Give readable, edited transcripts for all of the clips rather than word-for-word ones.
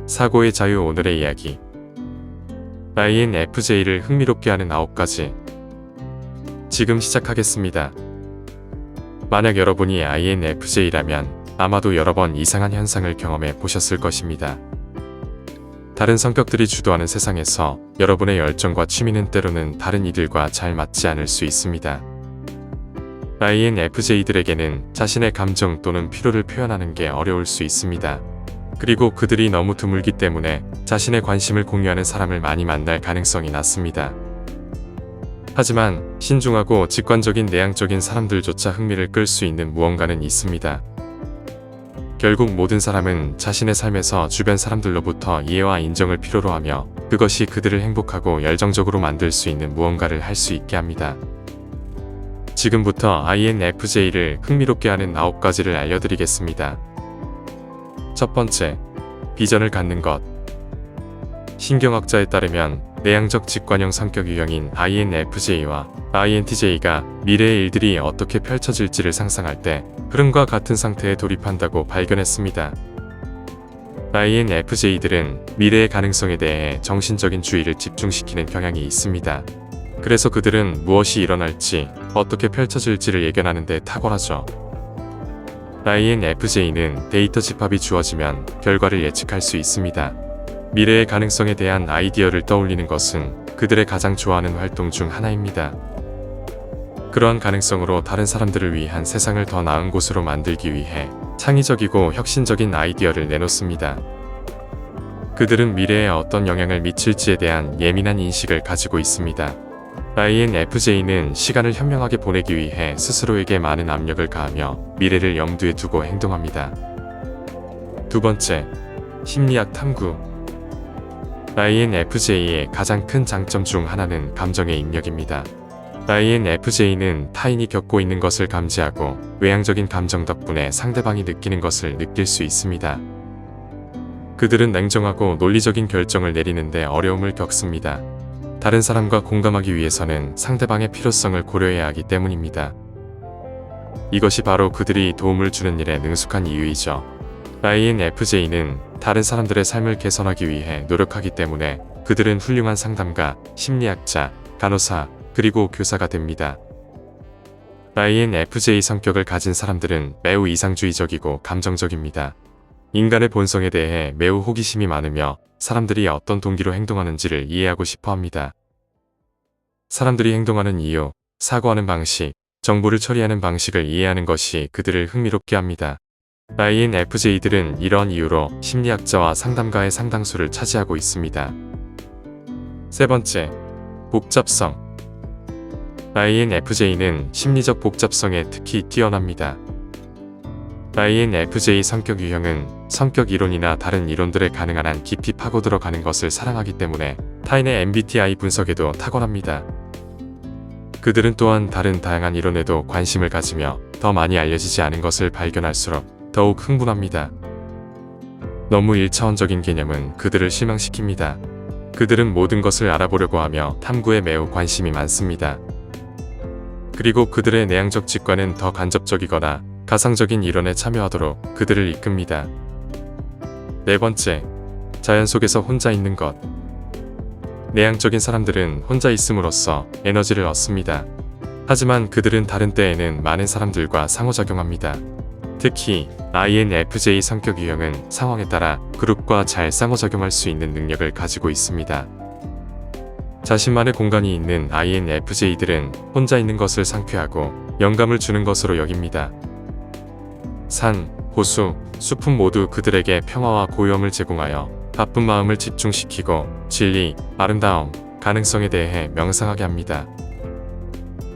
사고의 자유. 오늘의 이야기. INFJ를 흥미롭게 하는 9가지. 지금 시작하겠습니다. 만약 여러분이 INFJ라면 아마도 여러 번 이상한 현상을 경험해 보셨을 것입니다. 다른 성격들이 주도하는 세상에서 여러분의 열정과 취미는 때로는 다른 이들과 잘 맞지 않을 수 있습니다. INFJ들에게는 자신의 감정 또는 필요를 표현하는 게 어려울 수 있습니다. 그리고 그들이 너무 드물기 때문에 자신의 관심을 공유하는 사람을 많이 만날 가능성이 낮습니다. 하지만 신중하고 직관적인 내향적인 사람들조차 흥미를 끌 수 있는 무언가는 있습니다. 결국 모든 사람은 자신의 삶에서 주변 사람들로부터 이해와 인정을 필요로 하며 그것이 그들을 행복하고 열정적으로 만들 수 있는 무언가를 할 수 있게 합니다. 지금부터 INFJ를 흥미롭게 하는 9가지를 알려드리겠습니다. 첫 번째, 비전을 갖는 것. 신경학자에 따르면 내향적 직관형 성격 유형인 INFJ와 INTJ가 미래의 일들이 어떻게 펼쳐질지를 상상할 때 흐름과 같은 상태에 돌입한다고 발견했습니다. INFJ들은 미래의 가능성에 대해 정신적인 주의를 집중시키는 경향이 있습니다. 그래서 그들은 무엇이 일어날지, 어떻게 펼쳐질지를 예견하는 데 탁월하죠. INFJ는 데이터 집합이 주어지면 결과를 예측할 수 있습니다. 미래의 가능성에 대한 아이디어를 떠올리는 것은 그들의 가장 좋아하는 활동 중 하나입니다. 그러한 가능성으로 다른 사람들을 위한 세상을 더 나은 곳으로 만들기 위해 창의적이고 혁신적인 아이디어를 내놓습니다. 그들은 미래에 어떤 영향을 미칠지에 대한 예민한 인식을 가지고 있습니다. INFJ는 시간을 현명하게 보내기 위해 스스로에게 많은 압력을 가하며 미래를 염두에 두고 행동합니다. 두 번째, 심리학 탐구. INFJ의 가장 큰 장점 중 하나는 감정의 입력입니다. INFJ는 타인이 겪고 있는 것을 감지하고 외향적인 감정 덕분에 상대방이 느끼는 것을 느낄 수 있습니다. 그들은 냉정하고 논리적인 결정을 내리는데 어려움을 겪습니다. 다른 사람과 공감하기 위해서는 상대방의 필요성을 고려해야 하기 때문입니다. 이것이 바로 그들이 도움을 주는 일에 능숙한 이유이죠. INFJ는 다른 사람들의 삶을 개선하기 위해 노력하기 때문에 그들은 훌륭한 상담가, 심리학자, 간호사, 그리고 교사가 됩니다. INFJ 성격을 가진 사람들은 매우 이상주의적이고 감정적입니다. 인간의 본성에 대해 매우 호기심이 많으며 사람들이 어떤 동기로 행동하는지를 이해하고 싶어 합니다. 사람들이 행동하는 이유, 사고하는 방식, 정보를 처리하는 방식을 이해하는 것이 그들을 흥미롭게 합니다. INFJ들은 이러한 이유로 심리학자와 상담가의 상당수를 차지하고 있습니다. 세 번째, 복잡성. INFJ는 심리적 복잡성에 특히 뛰어납니다. INFJ 성격 유형은 성격 이론이나 다른 이론들에 가능한 한 깊이 파고 들어가는 것을 사랑하기 때문에 타인의 MBTI 분석에도 탁월합니다. 그들은 또한 다른 다양한 이론에도 관심을 가지며 더 많이 알려지지 않은 것을 발견할수록 더욱 흥분합니다. 너무 1차원적인 개념은 그들을 실망시킵니다. 그들은 모든 것을 알아보려고 하며 탐구에 매우 관심이 많습니다. 그리고 그들의 내향적 직관은 더 간접적이거나 가상적인 이론에 참여하도록 그들을 이끕니다. 네 번째, 자연 속에서 혼자 있는 것. 내향적인 사람들은 혼자 있음으로써 에너지를 얻습니다. 하지만 그들은 다른 때에는 많은 사람들과 상호작용합니다. 특히 INFJ 성격 유형은 상황에 따라 그룹과 잘 상호작용할 수 있는 능력을 가지고 있습니다. 자신만의 공간이 있는 INFJ들은 혼자 있는 것을 상쾌하고 영감을 주는 것으로 여깁니다. 산, 호수, 숲은 모두 그들에게 평화와 고요함을 제공하여 바쁜 마음을 집중시키고 진리, 아름다움, 가능성에 대해 명상하게 합니다.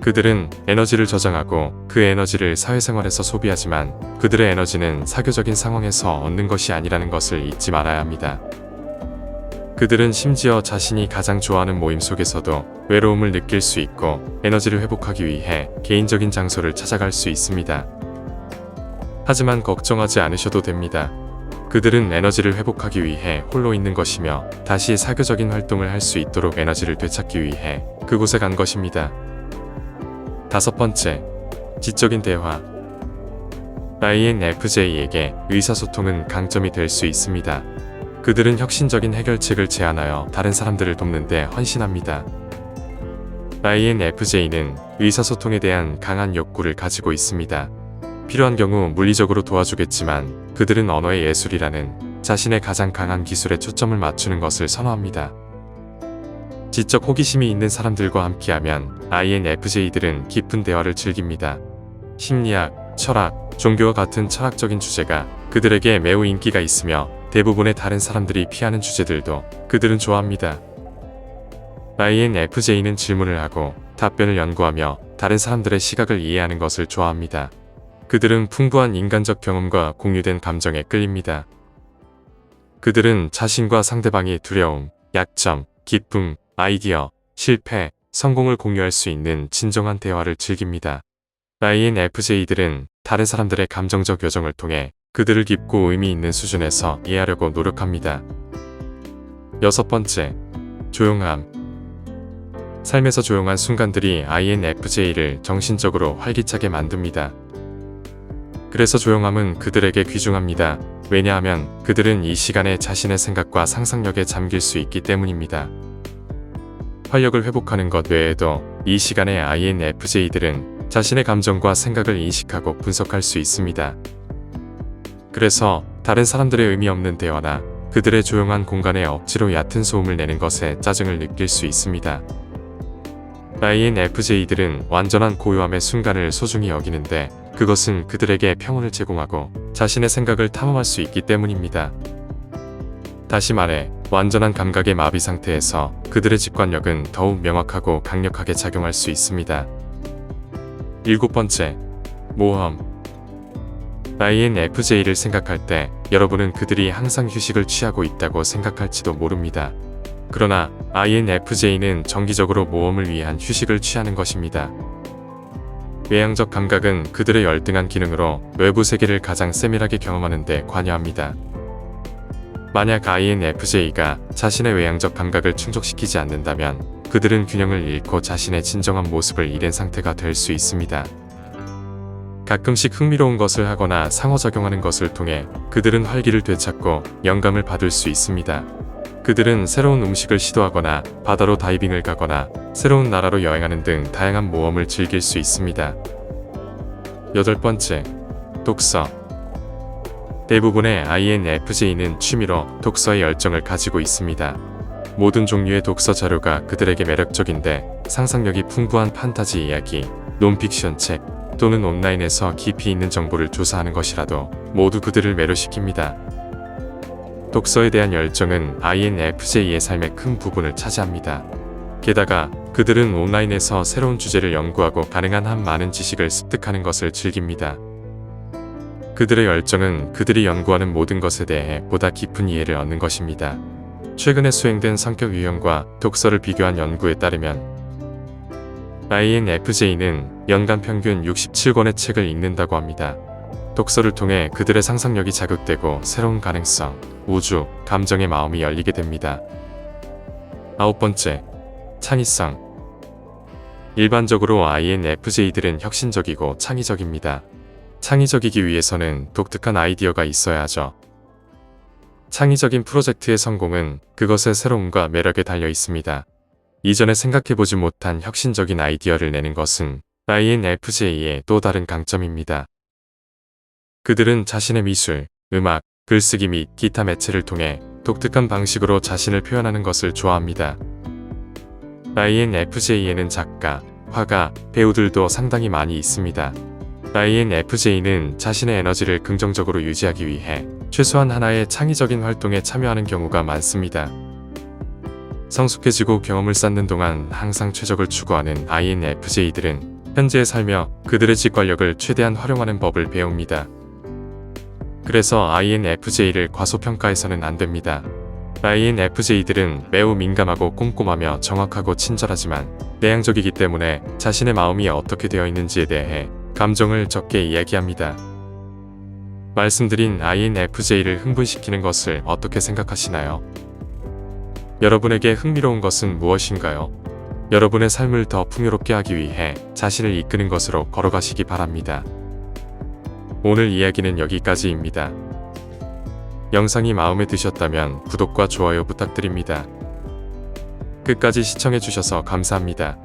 그들은 에너지를 저장하고 그 에너지를 사회생활에서 소비하지만 그들의 에너지는 사교적인 상황에서 얻는 것이 아니라는 것을 잊지 말아야 합니다. 그들은 심지어 자신이 가장 좋아하는 모임 속에서도 외로움을 느낄 수 있고 에너지를 회복하기 위해 개인적인 장소를 찾아갈 수 있습니다. 하지만 걱정하지 않으셔도 됩니다. 그들은 에너지를 회복하기 위해 홀로 있는 것이며 다시 사교적인 활동을 할 수 있도록 에너지를 되찾기 위해 그곳에 간 것입니다. 다섯 번째, 지적인 대화. INFJ에게 의사소통은 강점이 될 수 있습니다. 그들은 혁신적인 해결책을 제안하여 다른 사람들을 돕는 데 헌신합니다. INFJ는 의사소통에 대한 강한 욕구를 가지고 있습니다. 필요한 경우 물리적으로 도와주겠지만 그들은 언어의 예술이라는 자신의 가장 강한 기술에 초점을 맞추는 것을 선호합니다. 지적 호기심이 있는 사람들과 함께하면 INFJ들은 깊은 대화를 즐깁니다. 심리학, 철학, 종교와 같은 철학적인 주제가 그들에게 매우 인기가 있으며 대부분의 다른 사람들이 피하는 주제들도 그들은 좋아합니다. INFJ는 질문을 하고 답변을 연구하며 다른 사람들의 시각을 이해하는 것을 좋아합니다. 그들은 풍부한 인간적 경험과 공유된 감정에 끌립니다. 그들은 자신과 상대방의 두려움, 약점, 기쁨, 아이디어, 실패, 성공을 공유할 수 있는 진정한 대화를 즐깁니다. INFJ들은 다른 사람들의 감정적 여정을 통해 그들을 깊고 의미 있는 수준에서 이해하려고 노력합니다. 6번째, 조용함. 삶에서 조용한 순간들이 INFJ를 정신적으로 활기차게 만듭니다. 그래서 조용함은 그들에게 귀중합니다. 왜냐하면 그들은 이 시간에 자신의 생각과 상상력에 잠길 수 있기 때문입니다. 활력을 회복하는 것 외에도 이 시간에 INFJ들은 자신의 감정과 생각을 인식하고 분석할 수 있습니다. 그래서 다른 사람들의 의미 없는 대화나 그들의 조용한 공간에 억지로 얕은 소음을 내는 것에 짜증을 느낄 수 있습니다. INFJ들은 완전한 고요함의 순간을 소중히 여기는데 그것은 그들에게 평온을 제공하고 자신의 생각을 탐험할 수 있기 때문입니다. 다시 말해 완전한 감각의 마비 상태에서 그들의 직관력은 더욱 명확하고 강력하게 작용할 수 있습니다. 7번째, 모험. INFJ를 생각할 때 여러분은 그들이 항상 휴식을 취하고 있다고 생각할지도 모릅니다. 그러나 INFJ는 정기적으로 모험을 위한 휴식을 취하는 것입니다. 외향적 감각은 그들의 열등한 기능으로 외부 세계를 가장 세밀하게 경험하는 데 관여합니다. 만약 INFJ가 자신의 외향적 감각을 충족시키지 않는다면 그들은 균형을 잃고 자신의 진정한 모습을 잃은 상태가 될 수 있습니다. 가끔씩 흥미로운 것을 하거나 상호작용하는 것을 통해 그들은 활기를 되찾고 영감을 받을 수 있습니다. 그들은 새로운 음식을 시도하거나 바다로 다이빙을 가거나 새로운 나라로 여행하는 등 다양한 모험을 즐길 수 있습니다. 8번째, 독서. 대부분의 INFJ는 취미로 독서의 열정을 가지고 있습니다. 모든 종류의 독서 자료가 그들에게 매력적인데 상상력이 풍부한 판타지 이야기, 논픽션 책 또는 온라인에서 깊이 있는 정보를 조사하는 것이라도 모두 그들을 매료시킵니다. 독서에 대한 열정은 INFJ의 삶의 큰 부분을 차지합니다. 게다가 그들은 온라인에서 새로운 주제를 연구하고 가능한 한 많은 지식을 습득하는 것을 즐깁니다. 그들의 열정은 그들이 연구하는 모든 것에 대해 보다 깊은 이해를 얻는 것입니다. 최근에 수행된 성격 유형과 독서를 비교한 연구에 따르면 INFJ는 연간 평균 67권의 책을 읽는다고 합니다. 독서를 통해 그들의 상상력이 자극되고 새로운 가능성, 우주, 감정의 마음이 열리게 됩니다. 9번째, 창의성. 일반적으로 INFJ들은 혁신적이고 창의적입니다. 창의적이기 위해서는 독특한 아이디어가 있어야 하죠. 창의적인 프로젝트의 성공은 그것의 새로움과 매력에 달려 있습니다. 이전에 생각해보지 못한 혁신적인 아이디어를 내는 것은 INFJ의 또 다른 강점입니다. 그들은 자신의 미술, 음악, 글쓰기 및 기타 매체를 통해 독특한 방식으로 자신을 표현하는 것을 좋아합니다. INFJ에는 작가, 화가, 배우들도 상당히 많이 있습니다. INFJ는 자신의 에너지를 긍정적으로 유지하기 위해 최소한 하나의 창의적인 활동에 참여하는 경우가 많습니다. 성숙해지고 경험을 쌓는 동안 항상 최적을 추구하는 INFJ들은 현재에 살며 그들의 직관력을 최대한 활용하는 법을 배웁니다. 그래서 INFJ를 과소평가해서는 안 됩니다. INFJ들은 매우 민감하고 꼼꼼하며 정확하고 친절하지만 내향적이기 때문에 자신의 마음이 어떻게 되어 있는지에 대해 감정을 적게 이야기합니다. 말씀드린 INFJ를 흥분시키는 것을 어떻게 생각하시나요? 여러분에게 흥미로운 것은 무엇인가요? 여러분의 삶을 더 풍요롭게 하기 위해 자신을 이끄는 것으로 걸어가시기 바랍니다. 오늘 이야기는 여기까지입니다. 영상이 마음에 드셨다면 구독과 좋아요 부탁드립니다. 끝까지 시청해주셔서 감사합니다.